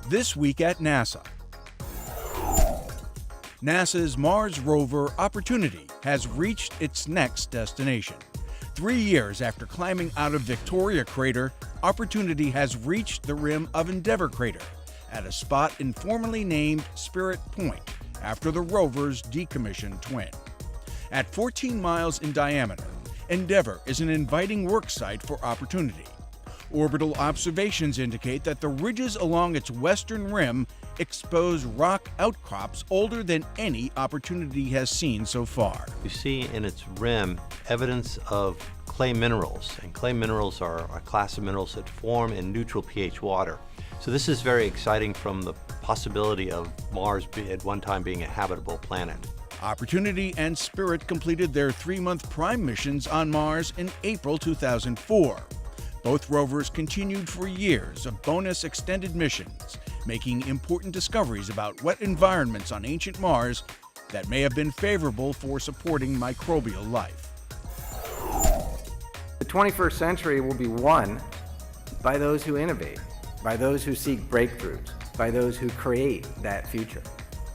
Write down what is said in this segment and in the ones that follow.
This week at NASA. NASA's Mars Rover Opportunity has reached its next destination. 3 years after climbing out of Victoria Crater, Opportunity has reached the rim of Endeavour Crater at a spot informally named Spirit Point after the rover's decommissioned twin. At 14 miles in diameter, Endeavour is an inviting work site for Opportunity. Orbital observations indicate that the ridges along its western rim expose rock outcrops older than any Opportunity has seen so far. You see in its rim evidence of clay minerals, and clay minerals are a class of minerals that form in neutral pH water. So this is very exciting from the possibility of Mars at one time being a habitable planet. Opportunity and Spirit completed their 3-month prime missions on Mars in April 2004. Both rovers continued for years of bonus extended missions, making important discoveries about wet environments on ancient Mars that may have been favorable for supporting microbial life. The 21st century will be won by those who innovate, by those who seek breakthroughs, by those who create that future.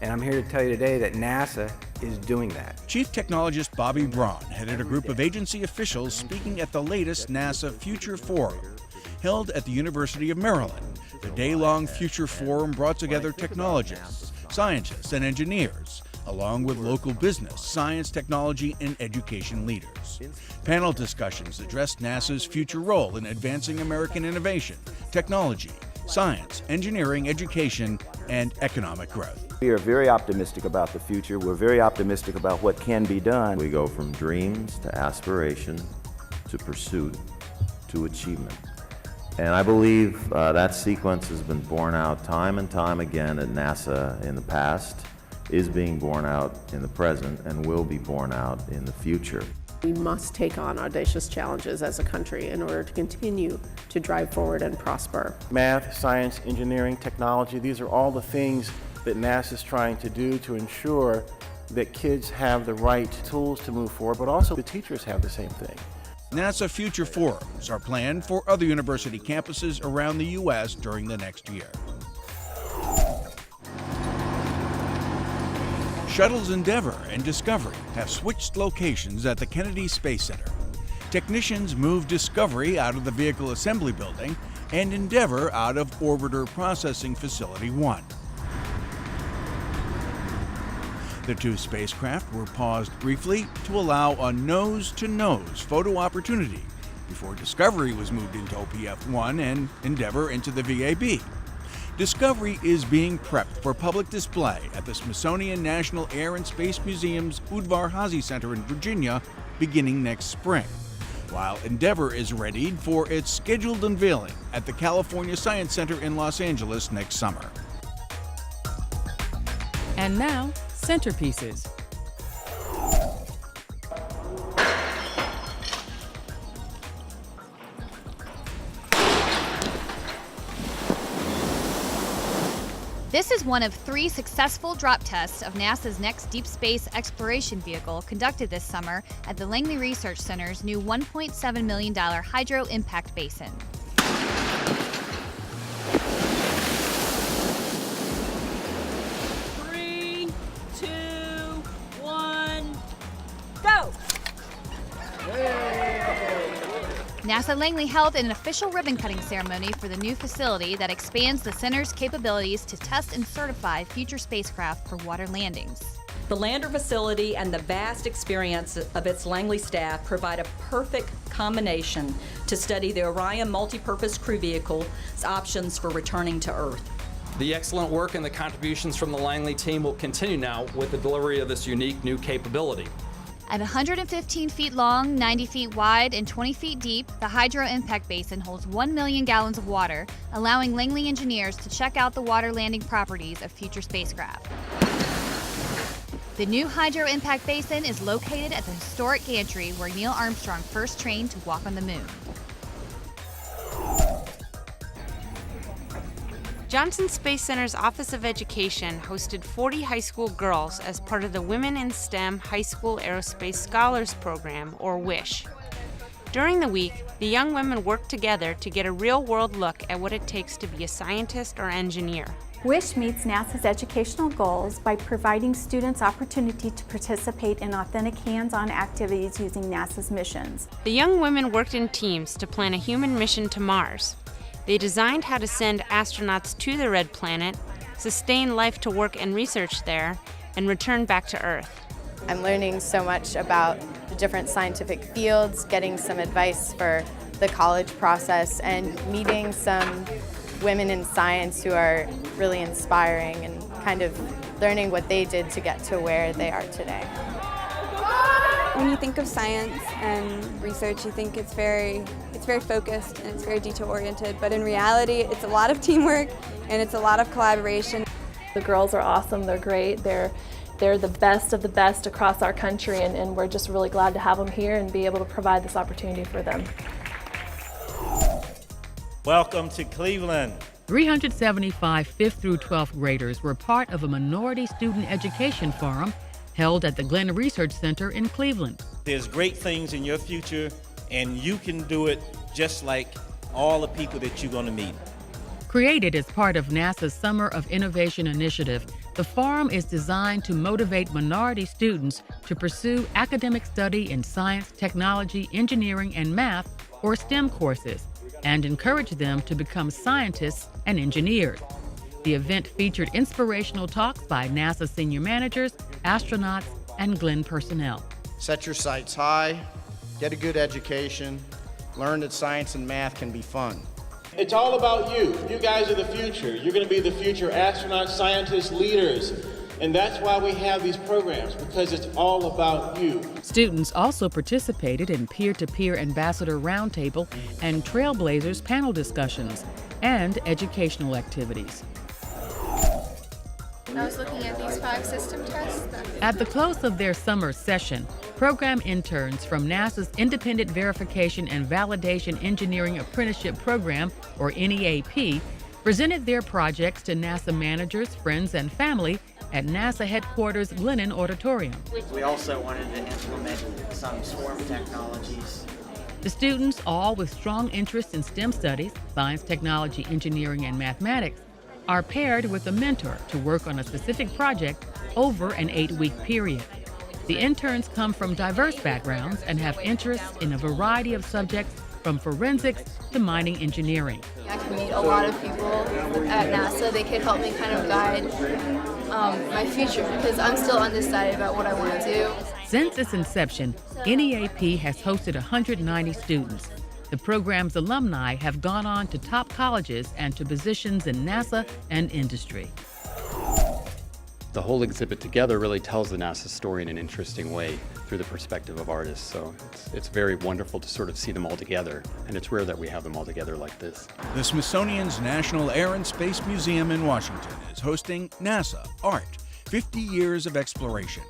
And I'm here to tell you today that NASA is doing that. Chief Technologist Bobby Braun headed a group of agency officials speaking at the latest NASA Future Forum, held at the University of Maryland. The day-long Future Forum brought together technologists, scientists, and engineers, along with local business, science, technology, and education leaders. Panel discussions addressed NASA's future role in advancing American innovation, technology, science, engineering, education, and economic growth. We are very optimistic about the future. We're very optimistic about what can be done. We go from dreams to aspiration to pursuit to achievement. And I believe that sequence has been borne out time and time again at NASA in the past, is being borne out in the present, and will be borne out in the future. We must take on audacious challenges as a country in order to continue to drive forward and prosper. Math, science, engineering, technology, these are all the things that NASA is trying to do to ensure that kids have the right tools to move forward, but also the teachers have the same thing. NASA Future Forums are planned for other university campuses around the U.S. during the next year. Shuttles Endeavour and Discovery have switched locations at the Kennedy Space Center. Technicians moved Discovery out of the Vehicle Assembly Building and Endeavour out of Orbiter Processing Facility 1. The two spacecraft were paused briefly to allow a nose-to-nose photo opportunity before Discovery was moved into OPF-1 and Endeavour into the VAB. Discovery is being prepped for public display at the Smithsonian National Air and Space Museum's Udvar-Hazy Center in Virginia beginning next spring, while Endeavour is readied for its scheduled unveiling at the California Science Center in Los Angeles next summer. And now, centerpieces. This is one of 3 successful drop tests of NASA's next deep space exploration vehicle conducted this summer at the Langley Research Center's new $1.7 million hydro impact basin. NASA Langley held an official ribbon-cutting ceremony for the new facility that expands the center's capabilities to test and certify future spacecraft for water landings. The lander facility and the vast experience of its Langley staff provide a perfect combination to study the Orion multipurpose crew vehicle's options for returning to Earth. The excellent work and the contributions from the Langley team will continue now with the delivery of this unique new capability. At 115 feet long, 90 feet wide, and 20 feet deep, the Hydro Impact Basin holds 1 million gallons of water, allowing Langley engineers to check out the water landing properties of future spacecraft. The new Hydro Impact Basin is located at the historic gantry where Neil Armstrong first trained to walk on the moon. Johnson Space Center's Office of Education hosted 40 high school girls as part of the Women in STEM High School Aerospace Scholars Program, or WISH. During the week, the young women worked together to get a real-world look at what it takes to be a scientist or engineer. WISH meets NASA's educational goals by providing students opportunity to participate in authentic hands-on activities using NASA's missions. The young women worked in teams to plan a human mission to Mars. They designed how to send astronauts to the red planet, sustain life to work and research there, and return back to Earth. I'm learning so much about the different scientific fields, getting some advice for the college process, and meeting some women in science who are really inspiring and kind of learning what they did to get to where they are today. When you think of science and research, you think it's very focused and it's very detail-oriented, but in reality, it's a lot of teamwork and it's a lot of collaboration. The girls are awesome, they're great, they're the best of the best across our country, and we're just really glad to have them here and be able to provide this opportunity for them. Welcome to Cleveland. 375 5th through 12th graders were part of a minority student education forum held at the Glenn Research Center in Cleveland. There's great things in your future, and you can do it just like all the people that you're going to meet. Created as part of NASA's Summer of Innovation initiative, the forum is designed to motivate minority students to pursue academic study in science, technology, engineering, and math, or STEM courses, and encourage them to become scientists and engineers. The event featured inspirational talks by NASA senior managers, astronauts, and Glenn personnel. Set your sights high, get a good education, learn that science and math can be fun. It's all about you. You guys are the future. You're going to be the future astronauts, scientists, leaders. And that's why we have these programs, because it's all about you. Students also participated in peer-to-peer ambassador roundtable and Trailblazers panel discussions and educational activities. I was looking at these 5 system tests. At the close of their summer session, program interns from NASA's Independent Verification and Validation Engineering Apprenticeship Program, or NEAP, presented their projects to NASA managers, friends, and family at NASA headquarters Glennon Auditorium. We also wanted to implement some swarm technologies. The students, all with strong interests in STEM studies, science, technology, engineering, and mathematics, are paired with a mentor to work on a specific project over an 8-week period. The interns come from diverse backgrounds and have interests in a variety of subjects, from forensics to mining engineering. I can meet a lot of people at NASA. They can help me kind of guide my future, because I'm still undecided about what I want to do. Since its inception, NEAP has hosted 190 students. The program's alumni have gone on to top colleges and to positions in NASA and industry. The whole exhibit together really tells the NASA story in an interesting way through the perspective of artists. So it's very wonderful to sort of see them all together, and it's rare that we have them all together like this. The Smithsonian's National Air and Space Museum in Washington is hosting NASA Art, 50 Years of Exploration.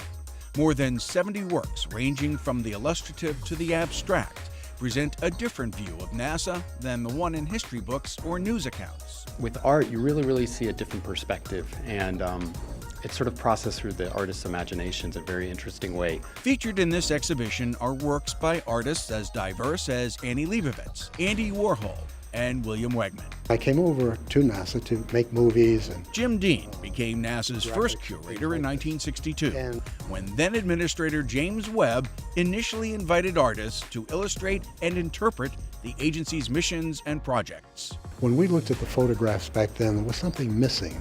More than 70 works ranging from the illustrative to the abstract present a different view of NASA than the one in history books or news accounts. With art, you really see a different perspective, and it's sort of processed through the artist's imaginations in a very interesting way. Featured in this exhibition are works by artists as diverse as Annie Leibovitz, Andy Warhol, and William Wegman. I came over to NASA to make movies. And Jim Dean became NASA's first curator in 1962, when then Administrator James Webb initially invited artists to illustrate and interpret the agency's missions and projects. when we looked at the photographs back then, there was something missing.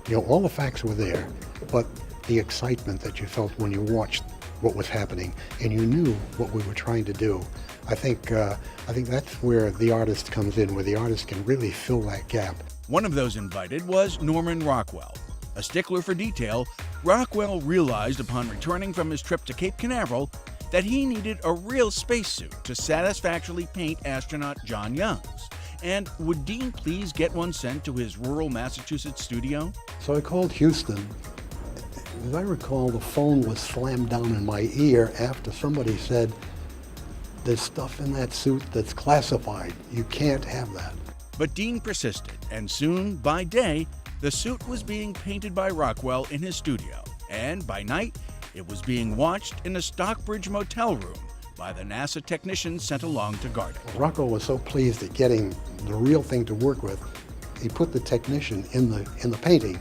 You know, all the facts were there, but the excitement that you felt when you watched what was happening and you knew what we were trying to do. I think that's where the artist comes in, where the artist can really fill that gap. One of those invited was Norman Rockwell. A stickler for detail, Rockwell realized upon returning from his trip to Cape Canaveral that he needed a real spacesuit to satisfactorily paint astronaut John Young's. And would Dean please get one sent to his rural Massachusetts studio? So I called Houston. As I recall, the phone was slammed down in my ear after somebody said, "There's stuff in that suit that's classified. You can't have that." But Dean persisted, and soon, by day, the suit was being painted by Rockwell in his studio, and by night, it was being watched in a Stockbridge motel room by the NASA technicians sent along to guard it. Rocco was so pleased at getting the real thing to work with, he put the technician in the painting.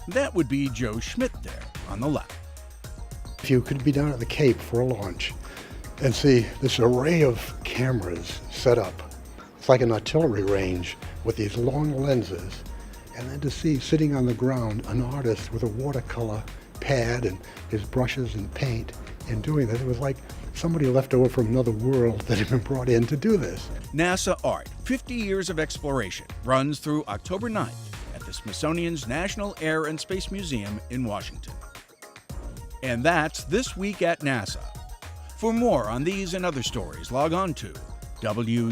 That would be Joe Schmidt there on the left. If you could be down at the Cape for a launch and see this array of cameras set up. It's like an artillery range with these long lenses. And then to see sitting on the ground an artist with a watercolor pad and his brushes and paint and doing this, it was like somebody left over from another world that had been brought in to do this. NASA Art, 50 Years of Exploration, runs through October 9th at the Smithsonian's National Air and Space Museum in Washington. And that's This Week at NASA. For more on these and other stories, log on to www.nasa.gov.